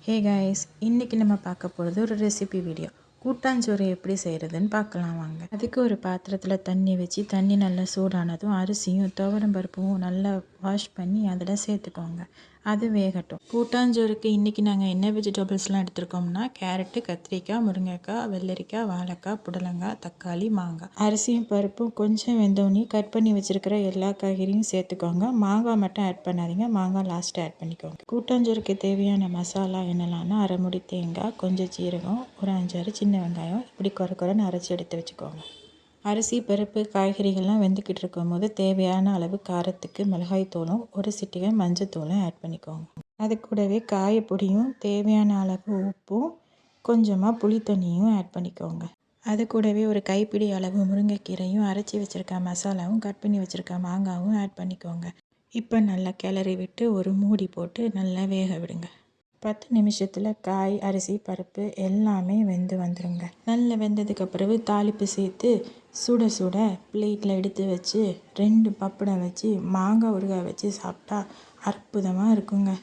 Hey guys, இன்றைக்கி நம்ம பார்க்க போகிறது ஒரு ரெசிபி வீடியோ. கூட்டாஞ்சோறு எப்படி செய்கிறதுன்னு பார்க்கலாம் வாங்க. அதுக்கு ஒரு பாத்திரத்தில் தண்ணி வச்சு தண்ணி நல்லா சூடானதும் அரிசியும் துவரம் பருப்பும் நல்லா வாஷ் பண்ணி அதில் சேர்த்துக்கோங்க. அது வேகட்டும். கூட்டாஞ்சோறுக்கு இன்றைக்கி நாங்கள் என்ன வெஜிடபிள்ஸ்லாம் எடுத்துருக்கோம்னா கேரட்டு, கத்திரிக்காய், முருங்கைக்காய், வெள்ளரிக்காய், வாழைக்காய், புடலங்காய், தக்காளி, மாங்காய். அரிசியும் பருப்பும் கொஞ்சம் வெந்தோடனே கட் பண்ணி வச்சுருக்கிற எல்லா காய்கறியும் சேர்த்துக்கோங்க. மாங்காய் மட்டும் ஆட் பண்ணாதீங்க, மாங்காய் லாஸ்ட்டு ஆட் பண்ணிக்கோங்க. கூட்டாஞ்சோறுக்கு தேவையான மசாலா என்னெல்லாம்னா அரை முடி தேங்காய், கொஞ்சம் ஜீரகம், ஒரு 5-6 சின்ன வெங்காயம் இப்படி குறைன்னு அரைச்சி எடுத்து வச்சுக்கோங்க. அரிசி, பருப்பு, காய்கறிகள்லாம் வெந்துக்கிட்டு இருக்கும் போது தேவையான அளவு காரத்துக்கு மிளகாய்த்தூளும் ஒரு சிட்டிகை மஞ்சத்தூளும் ஆட் பண்ணிக்கோங்க. அது கூடவே காயப்பொடியும் தேவையான அளவு உப்பும் கொஞ்சமாக புளி தண்ணியும் ஆட் பண்ணிக்கோங்க. அது கூடவே ஒரு கைப்பிடி அளவு முருங்கைக்கீரையும் அரைச்சி வச்சுருக்க மசாலாவும் கட் பண்ணி வச்சுருக்க மாங்காவும் ஆட் பண்ணிக்கோங்க. இப்போ நல்லா கிளறி விட்டு ஒரு மூடி போட்டு நல்லா வேக விடுங்க. 10 நிமிஷத்தில் காய், அரிசி, பருப்பு எல்லாமே வெந்து வந்துடுங்க. நல்லா வெந்ததுக்கு பிறகு தாளிப்பு சேர்த்து சுட சுட பிளேட்டில் எடுத்து வச்சு 2 பப்படம் வச்சு மாங்காய் ஊறுகாய் வச்சு சாப்பிட்டா அற்புதமாக இருக்குங்க.